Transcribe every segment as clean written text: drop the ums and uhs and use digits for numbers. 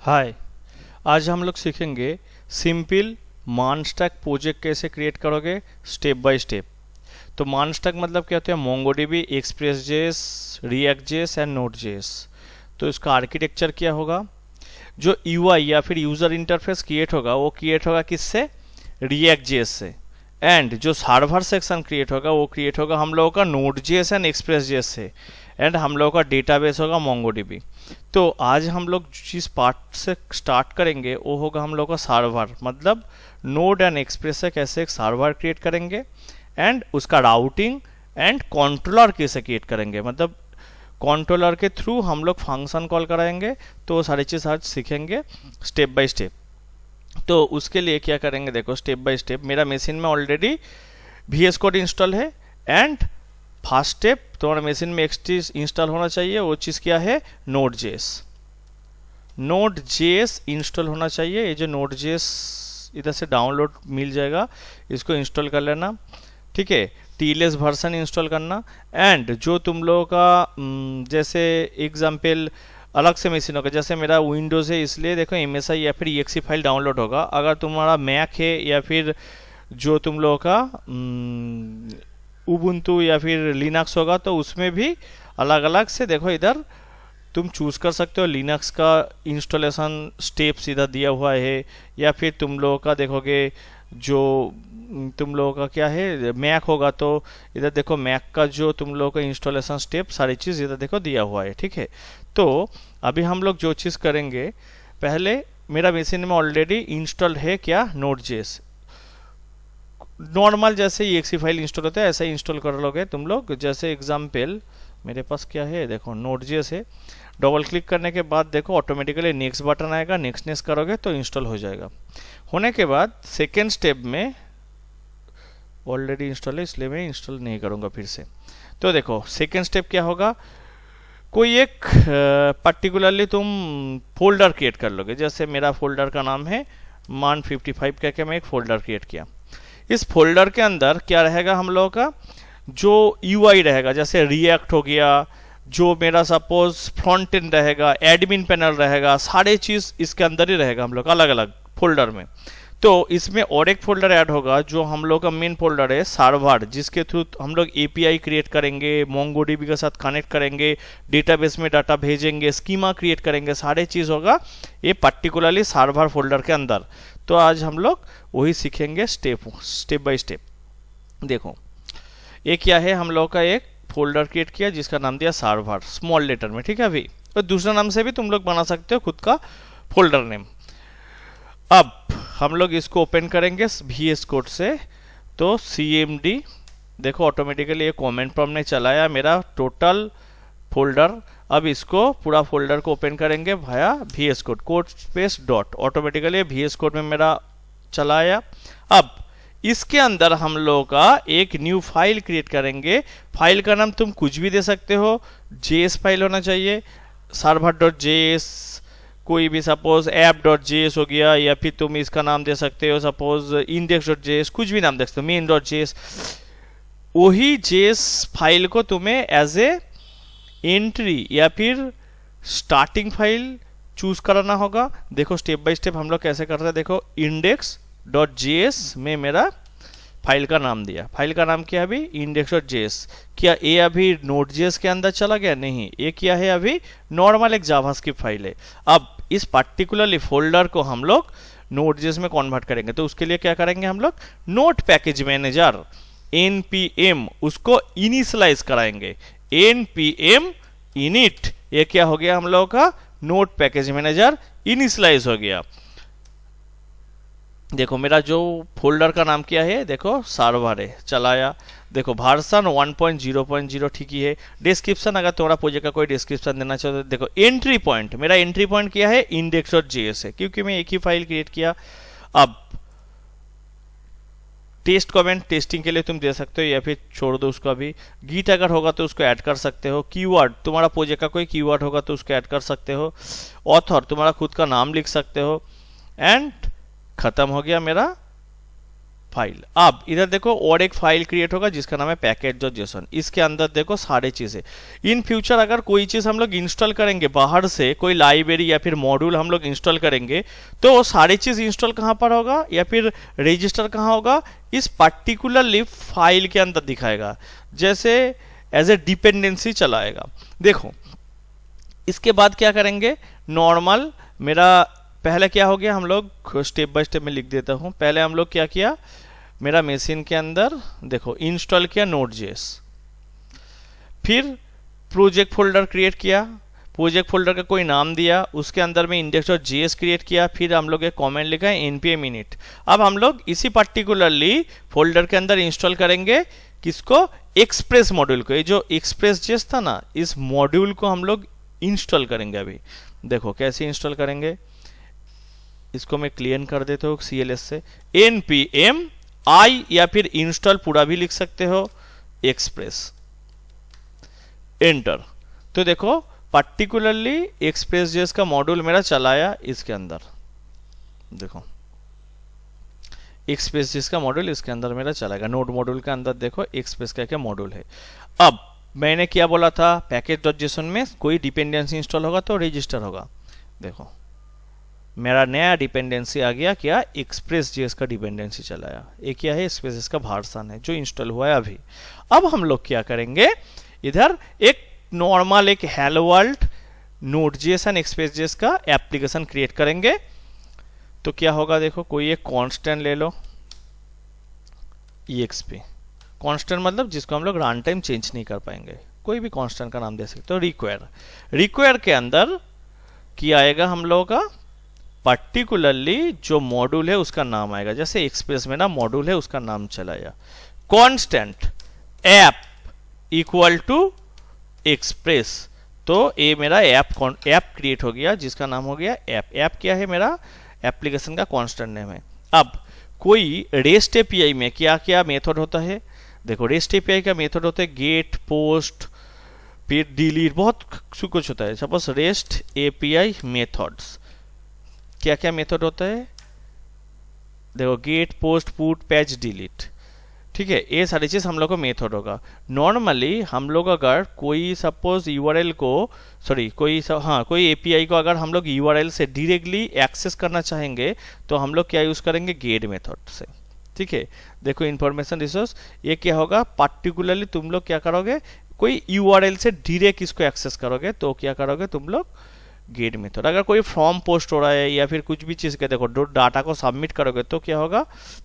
हाय। आज हम लोग सीखेंगे सिंपल मान स्टैक प्रोजेक्ट कैसे क्रिएट करोगे स्टेप बाय स्टेप। तो मान स्टैक मतलब क्या होता है? MongoDB, express JS, react JS and node JS. तो इसका आर्किटेक्चर क्या होगा? जो यूआई या फिर यूजर इंटरफेस क्रिएट होगा वो क्रिएट होगा किससे? रिएक्ट जेएस से। एंड जो सर्वर सेक्शन क्रिएट होगा वो क्रिएट होगा हम लोगों का node JS and express JS से। एंड हम लोगों का डेटाबेस होगा मोंगोडीबी। तो आज हम लोग जिस पार्ट से स्टार्ट करेंगे वो होगा हम लोग का सर्वर, मतलब नोड एंड एक्सप्रेस से कैसे एक सर्वर क्रिएट करेंगे एंड उसका राउटिंग एंड कंट्रोलर कैसे क्रिएट करेंगे, मतलब कंट्रोलर के थ्रू हम लोग फंक्शन कॉल कराएंगे। तो सारी चीज़ आज सीखेंगे स्टेप बाय स्टेप। तो उसके लिए क्या करेंगे देखो, स्टेप बाय स्टेप। मेरा मशीन में ऑलरेडी VS कोड इंस्टॉल है एंड फर्स्ट स्टेप तुम्हारे मशीन में एक्सटी इंस्टॉल होना चाहिए। वो चीज़ क्या है? Node JS. Node JS install होना चाहिए। ये जो नोड जेएस इधर से डाउनलोड मिल जाएगा, इसको इंस्टॉल कर लेना, ठीक है। TLS वर्जन इंस्टॉल करना। एंड जो तुम लोगों का जैसे एग्जाम्पल अलग से मशीन होगा, जैसे मेरा विंडोज़ है इसलिए देखो MSI या फिर EXE फाइल डाउनलोड होगा। अगर तुम्हारा मैक है या फिर जो तुम लोगों का उबुंटू या फिर लिनक्स होगा तो उसमें भी अलग अलग से देखो इधर तुम चूज़ कर सकते हो। लिनक्स का इंस्टॉलेशन स्टेप्स इधर दिया हुआ है, या फिर तुम लोगों का देखोगे जो तुम लोगों का क्या है मैक होगा तो इधर देखो मैक का जो तुम लोगों का इंस्टॉलेशन स्टेप सारी चीज़ इधर देखो दिया हुआ है, ठीक है। तो अभी हम लोग जो चीज़ करेंगे, पहले मेरा मशीन में ऑलरेडी इंस्टॉल है क्या? Node JS. नॉर्मल जैसे EXE फाइल इंस्टॉल होता है ऐसा ही इंस्टॉल कर लोगे तुम लोग। जैसे एग्जाम्पल मेरे पास क्या है देखो, नोड जेएस है। डबल क्लिक करने के बाद देखो ऑटोमेटिकली नेक्स्ट बटन आएगा, नेक्स्ट करोगे तो इंस्टॉल हो जाएगा। होने के बाद सेकेंड स्टेप में ऑलरेडी इंस्टॉल है इसलिए मैं इंस्टॉल नहीं करूँगा फिर से। तो देखो सेकेंड स्टेप क्या होगा, कोई एक पर्टिकुलरली तुम फोल्डर क्रिएट कर लोगे। जैसे मेरा फोल्डर का नाम है मान55 करके मैं एक फोल्डर क्रिएट किया। इस फोल्डर के अंदर क्या रहेगा हम लोगों का? जो UI रहेगा, जैसे रिएक्ट हो गया, जो मेरा सपोज फ्रंट एंड रहेगा, एडमिन पैनल रहेगा, सारे चीज़ इसके अंदर ही रहेगा हम लोग अलग अलग फोल्डर में। तो इसमें और एक फोल्डर ऐड होगा जो हम लोग का मेन फोल्डर है सर्वर, जिसके थ्रू हम लोग API क्रिएट करेंगे, मोंगोडीबी के साथ कनेक्ट करेंगे, डेटाबेस में डाटा भेजेंगे, स्कीमा क्रिएट करेंगे, सारे चीज़ होगा ये पर्टिकुलरली सर्वर फोल्डर के अंदर। तो आज हम लोग वही सीखेंगे स्टेप बाय स्टेप। देखो ये क्या है, हम लोग का एक फोल्डर क्रिएट किया जिसका नाम दिया सर्वर स्मॉल लेटर में, ठीक है। अभी तो दूसरा नाम से भी तुम लोग बना सकते हो खुद का फोल्डर नेम। अब हम लोग इसको ओपन करेंगे VS कोड से। तो CMD देखो ऑटोमेटिकली ये कमेंट प्रॉम्प्ट ने चलाया मेरा टोटल फोल्डर। अब इसको पूरा फोल्डर को ओपन करेंगे भाया VS code, code space dot, automatically VS code में मेरा चलाया। अब इसके अंदर हम लोग का एक न्यू फाइल क्रिएट करेंगे। फाइल का नाम तुम कुछ भी दे सकते हो, JS फाइल होना चाहिए, server.js, कोई भी सपोज app.js हो गया, या फिर तुम इसका नाम दे सकते हो सपोज index.js, कुछ भी नाम दे सकते हो, main.js। वही JS फाइल को तुम्हें एज ए एंट्री या फिर स्टार्टिंग फाइल चूज कराना होगा। देखो स्टेप बाय स्टेप हम लोग कैसे करते हैं। देखो index.js में मेरा फाइल का नाम दिया। फाइल का नाम क्या है अभी? index.js। क्या ये अभी Node.js के अंदर चला गया? नहीं, ये क्या है अभी नॉर्मल एक जावास्क्रिप्ट फाइल है। अब इस पर्टिकुलरली फोल्डर को हम लोग Node.js में कन्वर्ट करेंगे। तो उसके लिए क्या करेंगे हम लोग? नोट पैकेज मैनेजर npm उसको इनिशियलाइज कराएंगे। npm init, ये क्या हो गया हम लोगों का? नोट पैकेज मैनेजर इनिशियलाइज हो गया। देखो मेरा जो फोल्डर का नाम क्या है, देखो सर्वर है, चलाया। देखो वर्जन 1.0.0 ठीक ही है। डिस्क्रिप्शन अगर तुम्हारा प्रोजेक्ट का कोई डिस्क्रिप्शन देना चाहो तो देखो एंट्री पॉइंट, मेरा एंट्री पॉइंट क्या है? index.js है, क्योंकि मैं एक ही फाइल क्रिएट किया। अब टेस्ट कमेंट टेस्टिंग के लिए तुम दे सकते हो या फिर छोड़ दो उसको। अभी गिट अगर होगा तो उसको ऐड कर सकते हो। कीवर्ड, तुम्हारा प्रोजेक्ट का कोई कीवर्ड होगा तो उसको ऐड कर सकते हो। ऑथर, तुम्हारा खुद का नाम लिख सकते हो। एंड खत्म हो गया मेरा फाइल। अब इधर देखो और एक फाइल क्रिएट होगा जिसका नाम है package.json। इसके अंदर देखो सारी चीजें। इन फ्यूचर अगर कोई चीज हम लोग इंस्टॉल करेंगे बाहर से, कोई लाइब्रेरी या फिर मॉड्यूल हम लोग इंस्टॉल करेंगे, तो वो सारी चीज इंस्टॉल कहाँ पर होगा या फिर रजिस्टर कहाँ होगा, इस पर्टिकुलरली फाइल के अंदर दिखाएगा, जैसे एज ए डिपेंडेंसी चलाएगा। देखो इसके बाद क्या करेंगे, नॉर्मल मेरा पहले क्या हो गया, हम लोग स्टेप बाय स्टेप में लिख देता हूं। पहले हम लोग क्या किया, मेरा मशीन के अंदर देखो इंस्टॉल किया Node.js, फिर प्रोजेक्ट फोल्डर क्रिएट किया, प्रोजेक्ट फोल्डर का कोई नाम दिया, उसके अंदर में index.js क्रिएट किया, फिर हम लोग एक कमेंट लिखा है npm init। अब हम लोग इसी पर्टिकुलरली फोल्डर के अंदर इंस्टॉल करेंगे किसको, एक्सप्रेस मॉड्यूल को। ये जो एक्सप्रेस.js था ना, इस मॉड्यूल को हम लोग इंस्टॉल करेंगे। अभी देखो कैसे इंस्टॉल करेंगे, इसको मैं क्लियर कर देता हूँ CLS से, npm i या फिर इंस्टॉल पूरा भी लिख सकते हो एक्सप्रेस, एंटर। तो देखो पर्टिकुलरली एक्सप्रेस.js का मॉड्यूल मेरा चलाया इसके अंदर। देखो एक्सप्रेस.js का मॉड्यूल इसके अंदर मेरा चलाएगा। नोड मॉड्यूल के अंदर देखो एक्सप्रेस का क्या मॉड्यूल है। अब मैंने क्या बोला था, पैकेज.json में कोई डिपेंडेंसी इंस्टॉल होगा तो रजिस्टर होगा। देखो मेरा नया डिपेंडेंसी आ गया, क्या, एक्सप्रेस.js का डिपेंडेंसी चलाया। ये क्या है, एक्सप्रेस का वर्जन है जो इंस्टॉल हुआ है अभी। अब हम लोग क्या करेंगे, इधर एक नॉर्मल एक हेलो वर्ल्ड Node.js एंड एक्सप्रेस.js का एप्लीकेशन क्रिएट करेंगे। तो क्या होगा, देखो कोई एक कांस्टेंट ले लो, exp कांस्टेंट मतलब जिसको हम लोग रन टाइम चेंज नहीं कर पाएंगे, कोई भी कांस्टेंट का नाम दे सकते हो। रिक्वायर के अंदर क्या आएगा हम लोगों का, पर्टिकुलरली जो मॉड्यूल है उसका नाम आएगा, जैसे एक्सप्रेस में ना मॉड्यूल है उसका नाम चलाया, constant app equal to express. तो ये मेरा ऐप क्रिएट हो गया जिसका नाम हो गया ऐप। ऐप क्या है, मेरा एप्लीकेशन का कांस्टेंट नेम है। अब कोई रेस्ट एपीआई में क्या क्या मेथड होता है, देखो रेस्ट एपीआई का मेथड होता है गेट, पोस्ट, फिर डिलीट, बहुत कुछ होता है। सपोज रेस्ट एपीआई मेथड्स, क्या क्या मेथड होता है, देखो get, post, put, patch, delete, ठीक है, ये सारी चीज हम लोग को मेथड होगा। नॉर्मली हम लोग अगर कोई सपोज यूआरएल को, सॉरी कोई एपीआई को अगर हम लोग यूआरएल से डायरेक्टली एक्सेस करना चाहेंगे तो हम लोग क्या यूज करेंगे, गेट मेथड से। ठीक है, देखो इंफॉर्मेशन रिसोर्स, ये क्या होगा, पर्टिकुलरली तुम लोग क्या करोगे, कोई यूआरएल से डायरेक्ट इसको एक्सेस करोगे तो क्या करोगे तुम लोग, गेट मेथड। अगर कोई फॉर्म पोस्ट हो रहा है या फिर कुछ भी चीज के देखो डाटा को सबमिट करोगे तो क्या होगा,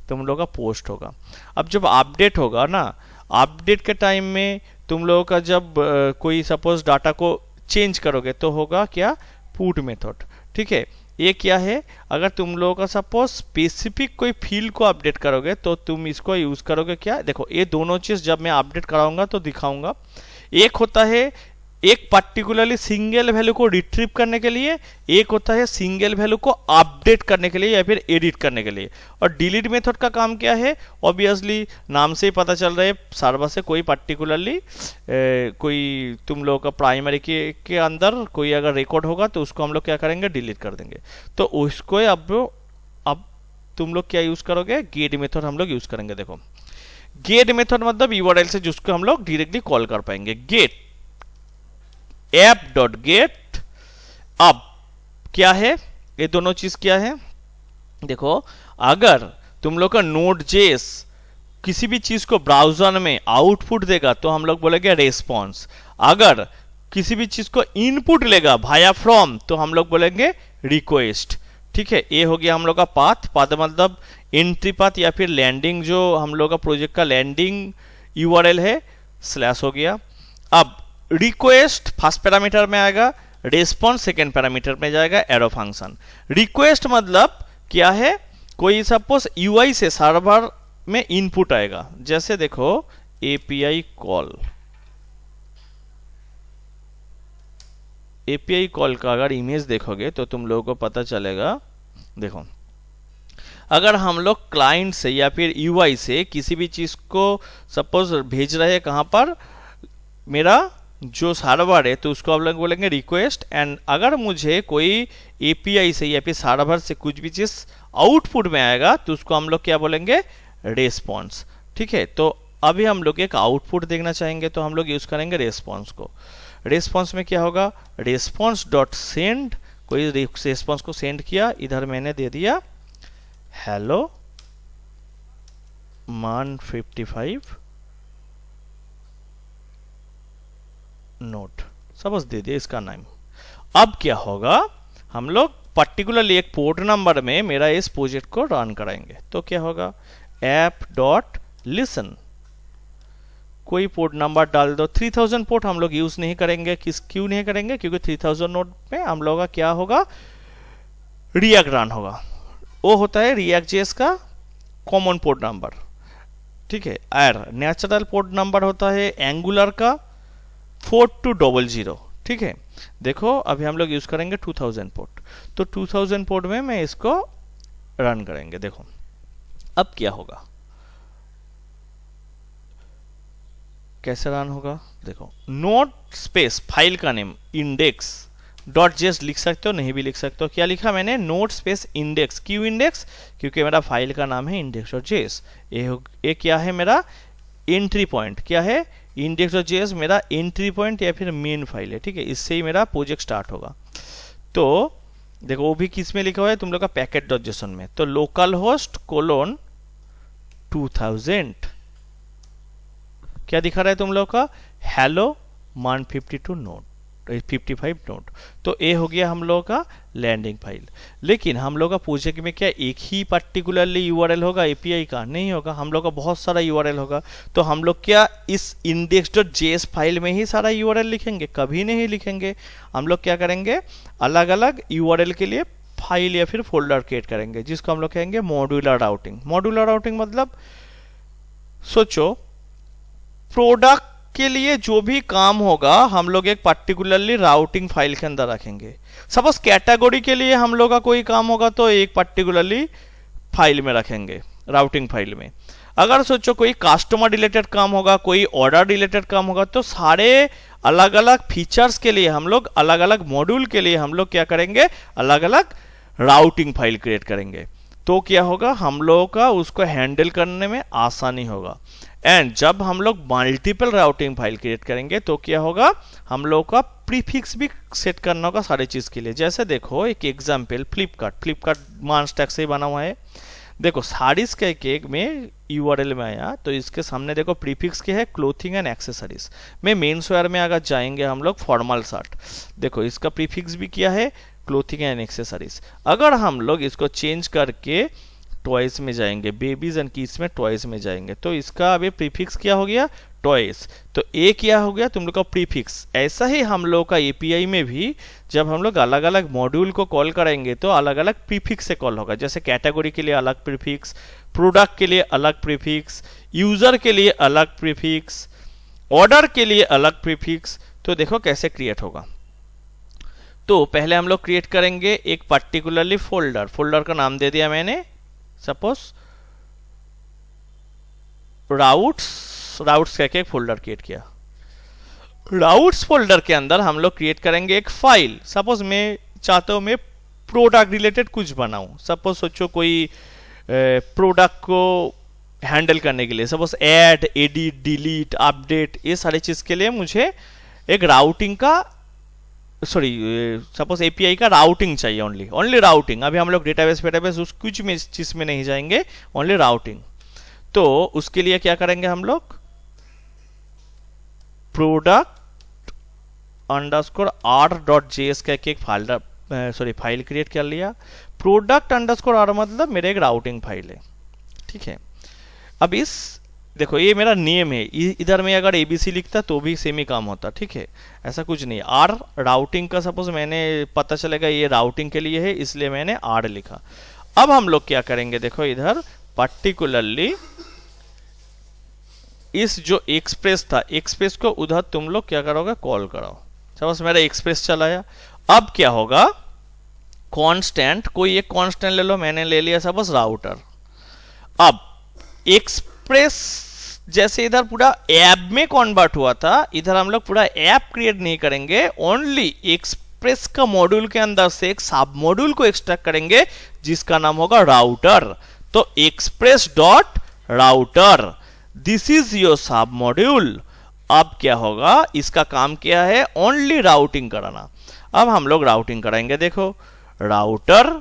तुम लोग का पोस्ट होगा। अब जब अपडेट होगा ना, अपडेट के टाइम में तुम लोगों का जब कोई सपोज डाटा को चेंज करोगे तो होगा क्या, पुट मेथड। ठीक है, ये क्या है, अगर तुम लोगों का सपोज स्पेसिफिक कोई फील्ड को अपडेट करोगे तो तुम इसको यूज करोगे क्या, देखो ये दोनों चीज जब मैं अपडेट कराऊंगा तो दिखाऊंगा। एक होता है एक पर्टिकुलरली सिंगल वैल्यू को रिट्रीव करने के लिए, एक होता है सिंगल वैल्यू को अपडेट करने के लिए या फिर एडिट करने के लिए। और डिलीट मेथड का काम क्या है, ऑब्वियसली नाम से ही पता चल रहा है, सर्वर से कोई पर्टिकुलरली कोई तुम लोगों का प्राइमरी के अंदर कोई अगर रिकॉर्ड होगा तो उसको हम लोग क्या करेंगे, डिलीट कर देंगे। तो उसको अब तुम लोग क्या यूज करोगे, गेट मेथड हम लोग यूज करेंगे। देखो गेट मेथड मतलब यूआरएल से जिसको हम लोग डायरेक्टली कॉल कर पाएंगे, गेट app.get। अब क्या है, ये दोनों चीज क्या है, देखो अगर तुम लोग का Node.js किसी भी चीज को ब्राउजर में आउटपुट देगा तो हम लोग बोलेंगे रेस्पॉन्स। अगर किसी भी चीज को इनपुट लेगा भाया फ्रॉम तो हम लोग बोलेंगे रिक्वेस्ट। ठीक है, ये हो गया हम लोग का पाथ मतलब एंट्री पाथ या फिर लैंडिंग, जो हम लोग का प्रोजेक्ट का लैंडिंग यूआरएल है, स्लैश हो गया। अब रिक्वेस्ट फर्स्ट पैरामीटर में आएगा, रेस्पॉन्स सेकेंड पैरामीटर में जाएगा, एरो फंक्शन। रिक्वेस्ट मतलब क्या है, कोई सपोज यूआई से सर्वर में इनपुट आएगा, जैसे देखो एपीआई कॉल, एपीआई कॉल का अगर इमेज देखोगे तो तुम लोगों को पता चलेगा। देखो अगर हम लोग क्लाइंट से या फिर यूआई से किसी भी चीज को सपोज भेज रहे हैं, कहां पर, मेरा जो सर्वर है, तो उसको आप लोग बोलेंगे रिक्वेस्ट। एंड अगर मुझे कोई एपीआई से या फिर सर्वर से कुछ भी चीज आउटपुट में आएगा तो उसको हम लोग क्या बोलेंगे, रेस्पॉन्स। ठीक है, तो अभी हम लोग एक आउटपुट देखना चाहेंगे तो हम लोग यूज करेंगे रेस्पॉन्स को। रेस्पॉन्स में क्या होगा, रेस्पॉन्स डॉट सेंड, कोई रेस्पॉन्स को सेंड किया, इधर मैंने दे दिया हेलो मान 55 नोट, सपोज दे दिया इसका नाम। अब क्या होगा, हम लोग पर्टिकुलरली एक पोर्ट नंबर में मेरा इस प्रोजेक्ट को रन कराएंगे। तो क्या होगा, ऐप डॉट लिसन, कोई पोर्ट नंबर डाल दो। 3000 पोर्ट हम लोग यूज नहीं करेंगे, क्यों नहीं करेंगे, क्योंकि 3000 नोट में हम लोग का क्या होगा, रिएक्ट रन होगा। वो होता है रिएक्ट जेएस का कॉमन पोर्ट नंबर। ठीक है, और नेचुरल पोर्ट नंबर होता है एंगुलर का 4200। ठीक है, देखो अभी हम लोग यूज करेंगे 2000 पोर्ट, तो 2000 पोर्ट में मैं इसको रन करेंगे। देखो अब क्या होगा, कैसे रन होगा, देखो नोट स्पेस फाइल का नेम इंडेक्स डॉट जेएस लिख सकते हो, नहीं भी लिख सकते हो। क्या लिखा मैंने, नोट स्पेस इंडेक्स, क्यों इंडेक्स, क्योंकि मेरा फाइल का नाम है इंडेक्स डॉट जेएस। ये क्या है, मेरा एंट्री पॉइंट, क्या है, इंडेक्स डॉट जेएस मेरा एंट्री पॉइंट या फिर मेन फाइल है। ठीक है, इससे ही मेरा प्रोजेक्ट स्टार्ट होगा। तो देखो वो भी किस में लिखा हुआ है तुम लोग का, पैकेट डॉट जेसन में। तो लोकल होस्ट कोलोन 2000, क्या दिखा रहा है तुम लोग का, हेलो मान 52 नोट 55 नोट। तो ये हो गया हम लोगों का लैंडिंग फाइल। लेकिन हम लोग का प्रोजेक्ट में क्या एक ही पर्टिकुलरली यूआरएल होगा एपीआई का, नहीं होगा, हम लोग का बहुत सारा यूआरएल होगा। तो हम लोग क्या इस index.js फाइल में ही सारा यूआरएल लिखेंगे, कभी नहीं लिखेंगे। हम लोग क्या करेंगे, अलग अलग यूआरएल के लिए फाइल या फिर फोल्डर क्रिएट करेंगे, जिसको हम लोग कहेंगे मॉड्यूलर राउटिंग। मॉड्यूलर राउटिंग मतलब सोचो प्रोडक्ट के लिए जो भी काम होगा हम लोग एक पर्टिकुलरली राउटिंग फाइल के अंदर रखेंगे। सपोज कैटेगरी के लिए हम लोग का कोई काम होगा तो एक पर्टिकुलरली फाइल में रखेंगे, राउटिंग फाइल में। अगर सोचो कोई कस्टमर रिलेटेड काम होगा, कोई ऑर्डर रिलेटेड काम होगा, तो सारे अलग अलग फीचर्स के लिए हम लोग, अलग अलग मॉड्यूल के लिए हम लोग क्या करेंगे, अलग अलग राउटिंग फाइल क्रिएट करेंगे। तो क्या होगा, हम लोगों का उसको हैंडल करने में आसानी होगा। एंड जब हम लोग मल्टीपल राउटिंग फाइल क्रिएट करेंगे तो क्या होगा, हम लोग का प्रीफिक्स भी सेट करना होगा सारे चीज के लिए। जैसे देखो एक एग्जांपल, फ्लिपकार्ट मान स्टैक से ही बना हुआ है। देखो साड़ीज के एक में यूआरएल में आया, तो इसके सामने देखो प्रीफिक्स क्या है, क्लोथिंग एंड एक्सेसरीज। में मेंस वेयर में अगर जाएंगे हम लोग फॉर्मल शर्ट, देखो इसका प्रीफिक्स भी क्या है, क्लोथिंग एंड एक्सेसरीज। अगर हम लोग इसको चेंज करके टॉयज में जाएंगे, बेबीज एंड किड्स में टॉयज में जाएंगे, तो इसका अभी प्रीफिक्स क्या हो गया, टॉयज। तो ए क्या हो गया तुम लोग का प्रीफिक्स। ऐसा ही हम लोग का एपीआई में भी जब हम लोग अलग अलग मॉड्यूल को कॉल करेंगे तो अलग अलग प्रीफिक्स से कॉल होगा। जैसे कैटेगरी के लिए अलग प्रीफिक्स, प्रोडक्ट के लिए अलग प्रीफिक्स, यूजर के लिए अलग प्रीफिक्स, ऑर्डर के लिए अलग प्रीफिक्स। तो देखो कैसे क्रिएट होगा। तो पहले हम लोग क्रिएट करेंगे एक पर्टिकुलरली फोल्डर का नाम दे दिया मैंने, सपोज राउट्स करके एक फोल्डर क्रिएट किया। राउट्स फोल्डर के अंदर हम लोग क्रिएट करेंगे एक फाइल। सपोज मैं चाहता हूं मैं प्रोडक्ट रिलेटेड कुछ बनाऊं। सपोज सोचो कोई प्रोडक्ट को हैंडल करने के लिए, suppose add, edit, delete, update, ये सारी चीज के लिए मुझे एक राउटिंग का सपोज एपीआई का राउटिंग चाहिए, ओनली राउटिंग। अभी हम लोग डेटाबेस उस कुछ में चीज में नहीं जाएंगे, ओनली राउटिंग। तो उसके लिए क्या करेंगे हम लोग, प्रोडक्ट अंडरस्कोर r.js का एक फाइल क्रिएट कर लिया। प्रोडक्ट अंडरस्कोर r मतलब मेरे एक राउटिंग फाइल है। ठीक है, अब इस देखो ये मेरा नेम है, इधर में अगर एबीसी लिखता तो भी सेम ही काम होता। ठीक है, ऐसा कुछ नहीं। आर राउटिंग का सपोज मैंने पता चलेगा ये राउटिंग के लिए है, इसलिए मैंने आर लिखा। अब हम लोग क्या करेंगे, देखो इधर पर्टिकुलरली इस जो एक्सप्रेस था, एक्सप्रेस को उधर तुम लोग क्या करोगे, कॉल करो। सपोज मेरा एक्सप्रेस चलाया। अब क्या होगा, कांस्टेंट, कोई एक कांस्टेंट ले लो, मैंने ले लिया सपोज राउटर। अब एक्सप्रेस जैसे इधर पूरा ऐप में कन्वर्ट हुआ था, इधर हम लोग पूरा ऐप क्रिएट नहीं करेंगे, ओनली एक्सप्रेस का मॉड्यूल के अंदर से एक सब मॉड्यूल को एक्सट्रैक्ट करेंगे जिसका नाम होगा राउटर। तो express dot router, this is your सब मॉड्यूल। अब क्या होगा, इसका काम क्या है, ओनली राउटिंग कराना। अब हम लोग राउटिंग कराएंगे, देखो राउटर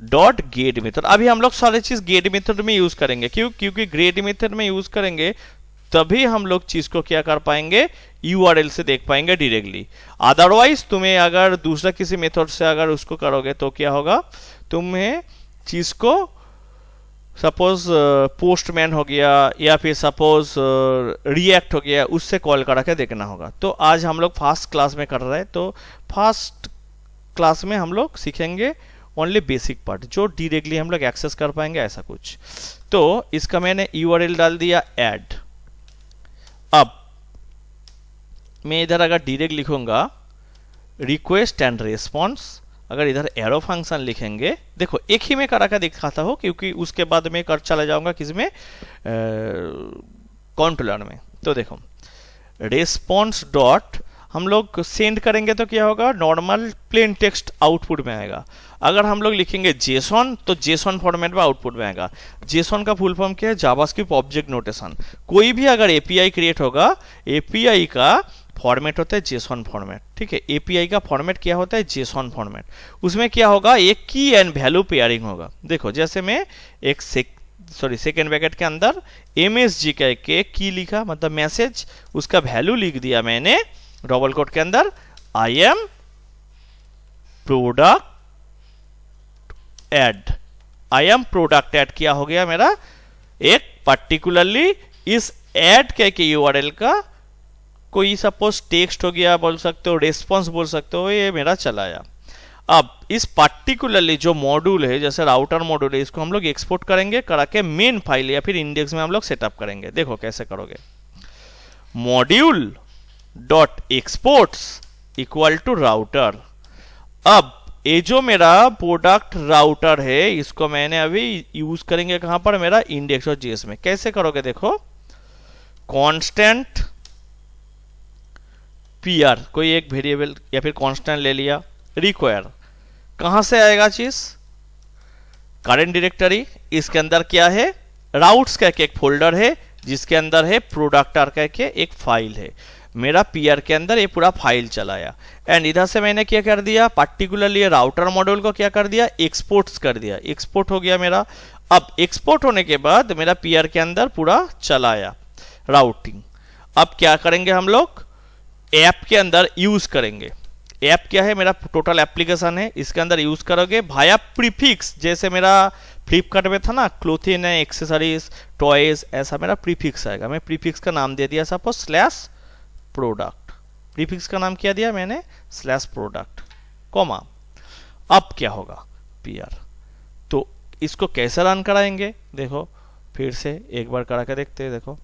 डॉट गेट मेथड। अभी हम लोग सारे चीज गेट मेथड में यूज करेंगे, क्योंकि गेट मेथड में यूज करेंगे तभी हम लोग चीज को क्या कर पाएंगे, यूआरएल से देख पाएंगे डायरेक्टली। अदरवाइज तुम्हें अगर दूसरा किसी मेथड से अगर उसको करोगे तो क्या होगा, तुम्हें चीज को सपोज पोस्टमैन हो गया या फिर सपोज रिएक्ट हो गया, उससे कॉल करा के देखना होगा। तो आज हम लोग फर्स्ट क्लास में कर रहे हैं, तो फर्स्ट क्लास में हम लोग सीखेंगे ओनली बेसिक पार्ट, जो डायरेक्टली हम लोग एक्सेस कर पाएंगे ऐसा कुछ। तो इसका मैंने यूआरएल डाल दिया ऐड। अब मैं इधर अगर डायरेक्ट लिखूंगा रिक्वेस्ट एंड रेस्पॉन्स, अगर इधर एरो फंक्शन लिखेंगे, देखो एक ही में करा के दिखाता हो क्योंकि उसके बाद में कर चला जाऊंगा किसमें, कंट्रोलर में। तो देखो रेस्पॉन्स डॉट हम लोग सेंड करेंगे तो क्या होगा, नॉर्मल प्लेन टेक्स्ट आउटपुट में आएगा। अगर हम लोग लिखेंगे जेसॉन तो जेसॉन फॉर्मेट में आउटपुट में आएगा। जेसॉन का फुल फॉर्म क्या है, जावास्क्रिप्ट ऑब्जेक्ट नोटेशन। कोई भी अगर एपीआई क्रिएट होगा, एपीआई का फॉर्मेट होता है जेसॉन फॉर्मेट, ठीक है। एपीआई का फॉर्मेट क्या होता है, जेसॉन फॉर्मेट। उसमें क्या होगा, एक की एंड वैल्यू पेयरिंग होगा। देखो जैसे मैं एक सेकेंड ब्रैकेट के अंदर एमएसजी के की लिखा, मतलब मैसेज, उसका वैल्यू लिख दिया मैंने डबल कोट के अंदर, I am product add. I am product add क्या हो गया मेरा, एक पर्टिकुलरली इस एड के यूआरएल का कोई सपोज टेक्स्ट हो गया बोल सकते हो, रेस्पॉन्स बोल सकते हो, ये मेरा चलाया। अब इस पर्टिकुलरली जो मॉड्यूल है, जैसे राउटर मॉड्यूल है, इसको हम लोग एक्सपोर्ट करेंगे, करा के मेन फाइल या फिर इंडेक्स में हम लोग सेटअप करेंगे। देखो कैसे करोगे, module dot exports equal to router. अब ये जो मेरा प्रोडक्ट राउटर है, इसको मैंने अभी यूज करेंगे कहां पर, मेरा इंडेक्स और जेएस में। कैसे करोगे, देखो कांस्टेंट पीआर, कोई एक वेरिएबल या फिर कांस्टेंट ले लिया, रिक्वायर, कहां से आएगा चीज, करंट डायरेक्टरी। इसके अंदर क्या है, राउट्स का एक फोल्डर है जिसके अंदर है प्रोडक्टर का एक फाइल है। मेरा पीआर के अंदर ये पूरा फाइल चलाया, एंड इधर से मैंने क्या कर दिया, पर्टिकुलरली राउटर मॉड्यूल को क्या कर दिया, एक्सपोर्ट्स कर दिया। एक्सपोर्ट हो गया मेरा। अब एक्सपोर्ट होने के बाद मेरा पीआर के अंदर पूरा चलाया राउटिंग। अब क्या करेंगे, हम लोग ऐप के अंदर यूज करेंगे। ऐप क्या है, मेरा टोटल एप्लीकेशन है, इसके अंदर यूज करोगे भाया प्रीफिक्स। जैसे मेरा फ्लिपकार्ट में था ना, क्लोथिंग है, एक्सेसरीज, टॉयज, ऐसा मेरा प्रीफिक्स आएगा। मैं प्रीफिक्स का नाम दे दिया सपोज स्लैश प्रोडक्ट। प्रीफिक्स का नाम क्या दिया मैंने, स्लैश प्रोडक्ट, कॉमा। अब क्या होगा, पीआर। तो इसको कैसे रन कराएंगे, देखो फिर से एक बार करा के देखते हैं। देखो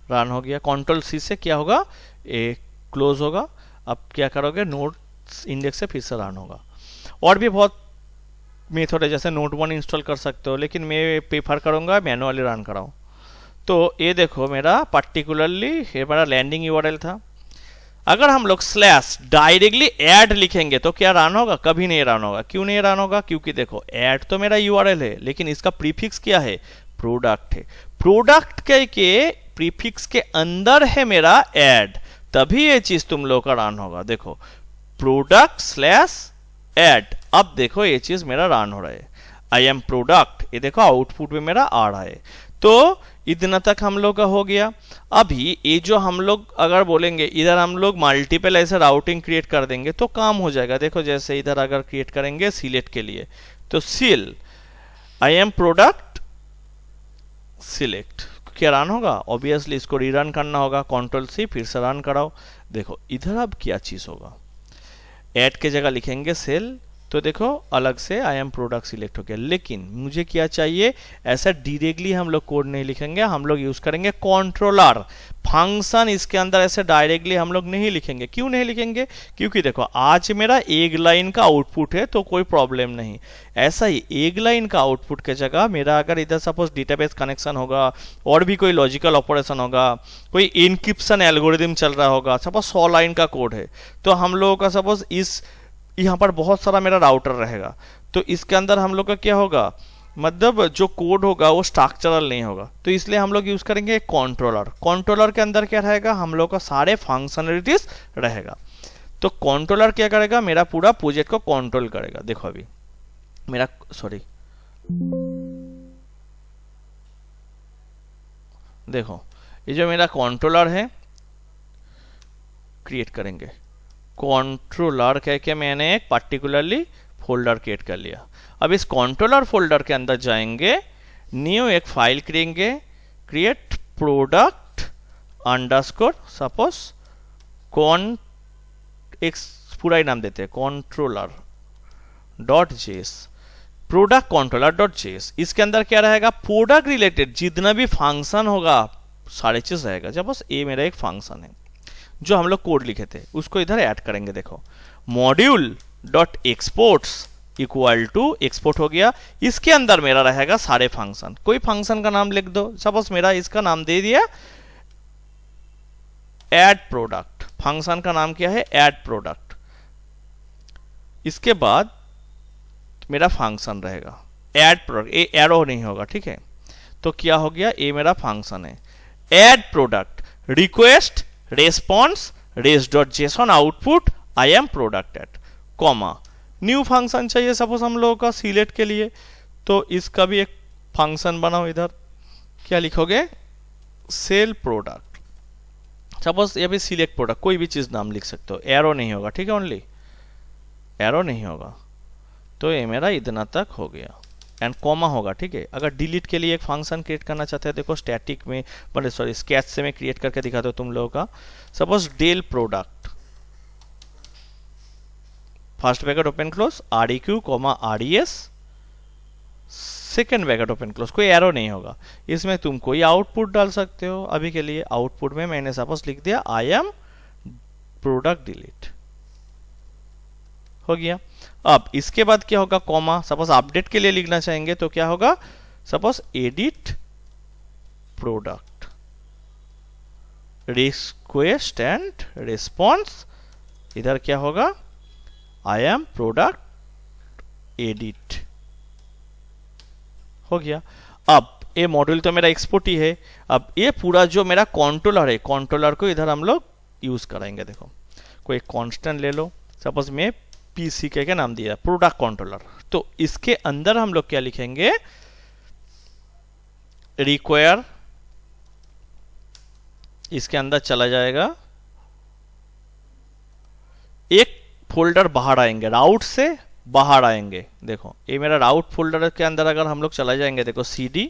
रन हो गया, कंट्रोल सी से क्या होगा, ए क्लोज होगा। अब क्या करोगे, नोट्स इंडेक्स से फिर से रन होगा। और भी बहुत मेथड है, जैसे नोट वन इंस्टॉल कर सकते हो, लेकिन मैं प्रेफर करूंगा मैनुअली रन कराऊं। तो ये देखो मेरा पर्टिकुलरली ये मेरा लैंडिंग यूआरएल था। अगर हम लोग स्लैश डायरेक्टली ऐड लिखेंगे तो क्या रन होगा, कभी नहीं रन होगा। क्यों नहीं रन होगा, क्योंकि देखो ऐड तो मेरा यूआरएल है, लेकिन इसका प्रीफिक्स क्या है, प्रोडक्ट है। प्रोडक्ट के प्रीफिक्स के अंदर है मेरा ऐड, तभी ये चीज तुम लोग का रन होगा। देखो प्रोडक्ट स्लैश ऐड, अब देखो ये चीज मेरा रन हो रहा है, आई एम प्रोडक्ट, ये देखो आउटपुट में मेरा आ रहा है। तो इतना तक हम लोग का हो गया। अभी ये जो हम लोग अगर बोलेंगे, इधर हम लोग मल्टीपल ऐसे राउटिंग क्रिएट कर देंगे तो काम हो जाएगा। देखो जैसे इधर अगर क्रिएट करेंगे सिलेक्ट के लिए, तो seal I am product select, क्या रन होगा, ऑब्वियसली इसको रीरन करना होगा, कंट्रोल सी फिर से रन कराओ। देखो इधर अब क्या चीज होगा, ऐड के जगह लिखेंगे सेल, तो देखो अलग से आई एम प्रोडक्ट सिलेक्ट हो गया। लेकिन मुझे क्या चाहिए, ऐसा डायरेक्टली हम लोग कोड नहीं लिखेंगे, हम लोग यूज करेंगे कंट्रोलर फंक्शन। इसके अंदर ऐसे डायरेक्टली हम लोग नहीं लिखेंगे। क्यों नहीं लिखेंगे, क्योंकि देखो आज मेरा एक लाइन का आउटपुट है तो कोई प्रॉब्लम नहीं। ऐसा ही एक लाइन का आउटपुट के जगह मेरा अगर इधर सपोज डेटाबेस कनेक्शन होगा, और भी कोई लॉजिकल ऑपरेशन होगा, कोई इनक्रिप्शन एल्गोरिदम चल रहा होगा, सपोज 100 लाइन का कोड है, तो हम लोगों का सपोज इस यहाँ पर बहुत सारा मेरा राउटर रहेगा, तो इसके अंदर हम लोग का क्या होगा, मतलब जो कोड होगा वो स्ट्रक्चरल नहीं होगा, तो इसलिए हम लोग यूज करेंगे कंट्रोलर। कंट्रोलर के अंदर क्या रहेगा, हम लोग का सारे फंक्शनलिटीज रहेगा। तो कंट्रोलर क्या करेगा, मेरा पूरा प्रोजेक्ट को कंट्रोल करेगा। देखो अभी मेरा देखो ये जो मेरा कंट्रोलर है, क्रिएट करेंगे कंट्रोलर कह के मैंने एक पार्टिकुलरली फोल्डर क्रिएट कर लिया। अब इस कंट्रोलर फोल्डर के अंदर जाएंगे, न्यू एक फाइल करेंगे, create product underscore suppose con, एक पूरा ही नाम देते हैं controller dot JS, product controller dot JS. इसके अंदर क्या रहेगा, प्रोडक्ट रिलेटेड जितना भी फंक्शन होगा सारे चीज रहेगा। सपोज ये मेरा एक फंक्शन है जो हम लोग कोड लिखे थे, उसको इधर ऐड करेंगे। देखो module dot exports equal to export हो गया। इसके अंदर मेरा रहेगा सारे फंक्शन। कोई फंक्शन का नाम लिख दो, सपोज मेरा इसका नाम दे दिया ऐड प्रोडक्ट। फंक्शन का नाम क्या है, ऐड प्रोडक्ट। इसके बाद मेरा फंक्शन रहेगा ऐड प्रोडक्ट, ये एरो नहीं होगा, ठीक है। तो क्या हो गया, ये मेरा फंक्शन है add product request response res dot JSON output I am product at comma new function चाहिए सपोज हम लोगों का सिलेक्ट के लिए, तो इसका भी एक फंक्शन बनाओ। इधर क्या लिखोगे, सेल प्रोडक्ट। सपोज ये भी सिलेक्ट प्रोडक्ट, कोई भी चीज नाम लिख सकते हो, एरो नहीं होगा, ठीक है, ओनली एरो नहीं होगा। तो ये मेरा इतना तक हो गया एंड कॉमा होगा, ठीक है। अगर डिलीट के लिए एक फंक्शन क्रिएट करना चाहते हैं, देखो स्टैटिक में बड़े सॉरी स्केच से मैं क्रिएट करके दिखाता हूँ तुम लोगों का। Suppose del product first bracket open close REQ comma RES second bracket open close, कोई एरो नहीं होगा। इसमें तुम कोई आउटपुट डाल सकते हो। अभी के लिए आउटपुट में मैंने सपोज लिख दिया आई एम प्रोडक्ट डिलीट, हो गया। अब इसके बाद क्या होगा, कॉमा। सपोज अपडेट के लिए लिखना चाहेंगे तो क्या होगा, suppose edit product request and response, इधर क्या होगा, आई एम प्रोडक्ट एडिट, हो गया। अब ये मॉड्यूल तो मेरा एक्सपोर्ट ही है। अब ये पूरा जो मेरा कंट्रोलर है, कंट्रोलर को इधर हम लोग यूज कराएंगे। देखो कोई कांस्टेंट ले लो, सपोज मैं पीसी के नाम दिया प्रोडक्ट कंट्रोलर, तो इसके अंदर हम लोग क्या लिखेंगे, रिक्वायर, इसके अंदर चला जाएगा, एक फोल्डर बाहर आएंगे, राउट से बाहर आएंगे। देखो ये मेरा राउट फोल्डर के अंदर अगर हम लोग चला जाएंगे, देखो CD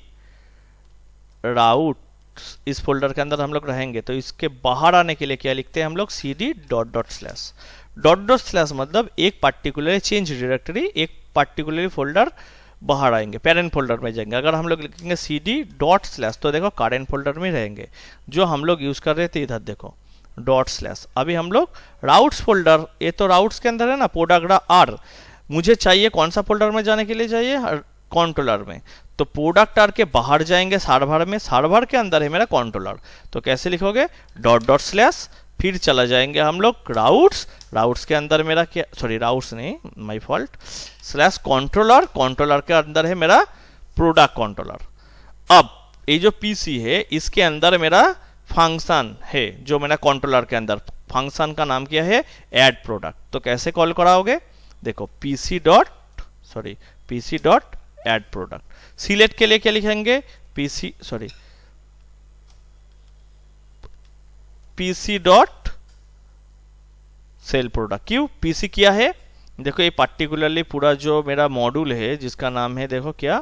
राउट, इस फोल्डर के अंदर हम लोग रहेंगे, तो इसके बाहर आने के लिए क्या लिखते हैं हम लोग, CD dot dot slash. Dot dot slash मतलब एक पार्टिकुलर चेंज डायरेक्टरी, एक पार्टिकुलर फोल्डर बाहर आएंगे, पेरेंट फोल्डर में जाएंगे। अगर हम लोग लिखेंगे CD डॉट स्लैश तो देखो करेंट फोल्डर में रहेंगे। जो हम लोग यूज कर रहे थे इधर देखो डॉट स्लैश। अभी हम लोग राउट्स फोल्डर, ये तो राउट्स के अंदर है ना, प्रोडक्ट आर, मुझे चाहिए कौन सा फोल्डर में जाने के लिए चाहिए, कंट्रोलर में। तो प्रोडक्ट आर के बाहर जाएंगे सर्वर में, सर्वर के अंदर है मेरा कंट्रोलर। तो कैसे लिखोगे, डॉट डॉट स्लैश, फिर चला जाएंगे हम लोग राउट्स, राउट्स के अंदर मेरा क्या, सॉरी राउट्स नहीं, my fault, slash controller, controller के अंदर है मेरा प्रोडक्ट कंट्रोलर। अब ये जो पीसी है इसके अंदर मेरा फंक्शन है, जो मेरा कंट्रोलर के अंदर फंक्शन का नाम क्या है, ऐड प्रोडक्ट। तो कैसे कॉल कराओगे, देखो PC dot add product. Select के लिए क्या लिखेंगे, पीसी डॉट सेल प्रोडक्ट। क्यों, पीसी क्या है, देखो ये पार्टिकुलरली पूरा जो मेरा मॉड्यूल है जिसका नाम है देखो क्या,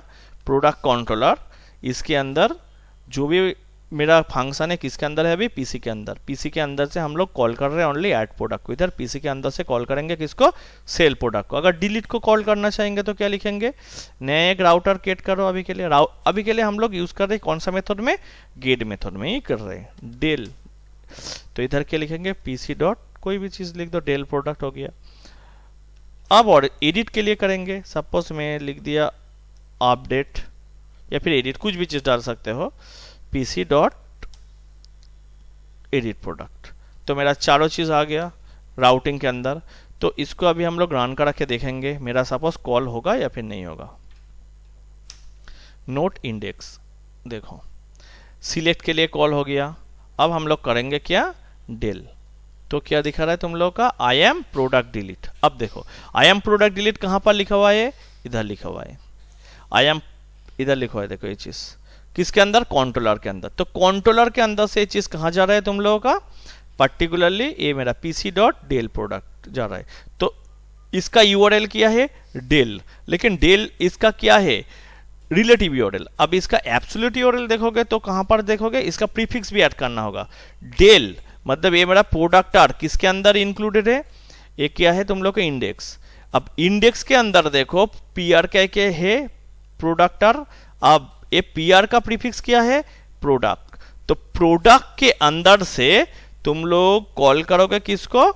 प्रोडक्ट कंट्रोलर, इसके अंदर जो भी मेरा फंक्शन है किसके अंदर है, अभी पीसी के अंदर। पीसी के अंदर से हम लोग कॉल कर रहे हैं ओनली ऐड प्रोडक्ट को। इधर पीसी के अंदर से कॉल करेंगे किसको, सेल प्रोडक्ट को। अगर डिलीट को कॉल करना चाहेंगे तो क्या लिखेंगे, नया एक राउटर क्रिएट करो। अभी के लिए हम लोग यूज कर रहे हैं कौन सा मेथड में, गेट मेथड में ही कर रहे हैं, डेल। तो इधर क्या लिखेंगे, पीसी डॉट कोई भी चीज लिख दो, डेल प्रोडक्ट हो गया। अब और एडिट के लिए करेंगे, सपोज मैं लिख दिया अपडेट या फिर एडिट, कुछ भी चीज डाल सकते हो, पीसी डॉट एडिट प्रोडक्ट। तो मेरा चारों चीज आ गया राउटिंग के अंदर। तो इसको अभी हम लोग रन करा के देखेंगे मेरा सपोज कॉल होगा या फिर नहीं होगा। नोट इंडेक्स, देखो सिलेक्ट के लिए कॉल हो गया। अब हम लोग करेंगे क्या, डेल। तो क्या दिखा रहा है तुम लोग का, आई एम प्रोडक्ट डिलीट। अब देखो आई एम प्रोडक्ट डिलीट कहां पर लिखा हुआ है, इधर लिखा हुआ है। आई एम इधर लिखा हुआ है, देखो ये चीज किसके अंदर, कंट्रोलर के अंदर। तो कंट्रोलर के अंदर से ये चीज कहां जा रहा है तुम लोगों का, पर्टिकुलरली ये मेरा पीसी डॉट डेल प्रोडक्ट जा रहा है। तो इसका यूआरएल क्या है, डेल, लेकिन डेल इसका क्या है, रिलेटिव यूआरएल। अब इसका एब्सोल्यूट यूआरएल देखोगे तो कहां पर देखोगे, इसका प्रीफिक्स भी ऐड करना होगा। डेल मतलब ये मेरा प्रोडक्ट आर किसके अंदर इंक्लूडेड है, ये क्या है तुम लोग का इंडेक्स। अब इंडेक्स के अंदर देखो पीआर क्या है, प्रोडक्ट आर। अब ये पीआर का प्रीफिक्स क्या है, प्रोडक्ट। तो प्रोडक्ट के अंदर से तुम लोग कॉल करोगे किसको,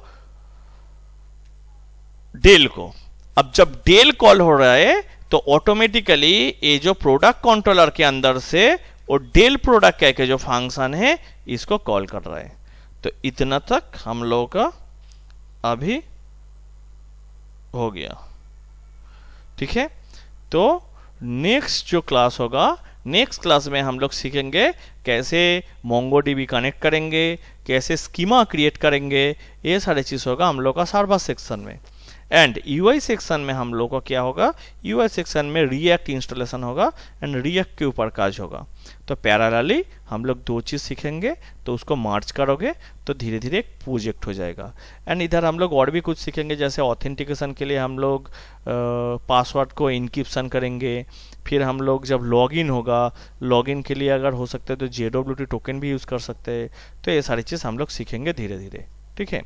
डेल को। अब जब डेल कॉल हो रहा है तो ऑटोमेटिकली ये जो प्रोडक्ट कंट्रोलर के अंदर से वो डेल प्रोडक्ट के जो फंक्शन है इसको कॉल कर रहा है। तो इतना तक हम लोगों का अभी हो गया, ठीक है। तो नेक्स्ट जो क्लास होगा, नेक्स्ट क्लास में हम लोग सीखेंगे कैसे मोंगोडीबी कनेक्ट करेंगे, कैसे स्कीमा क्रिएट करेंगे, ये सारी चीज होगा हम लोग का सर्वर सेक्शन में। एंड यूआई सेक्शन में हम लोग का क्या होगा, यूआई सेक्शन में रिएक्ट इंस्टॉलेशन होगा एंड रिएक्ट के ऊपर काज होगा। तो पैरेलली हम लोग दो चीज़ सीखेंगे, तो उसको मार्च करोगे तो धीरे धीरे एक प्रोजेक्ट हो जाएगा। एंड इधर हम लोग और भी कुछ सीखेंगे, जैसे ऑथेंटिकेशन के लिए हम लोग पासवर्ड को इनक्रिप्शन करेंगे। फिर हम लोग जब लॉगिन होगा, लॉगिन के लिए अगर हो सकता है तो JWT टोकन भी यूज़ कर सकते हैं। तो ये सारी चीज़ हम लोग सीखेंगे धीरे धीरे, ठीक है।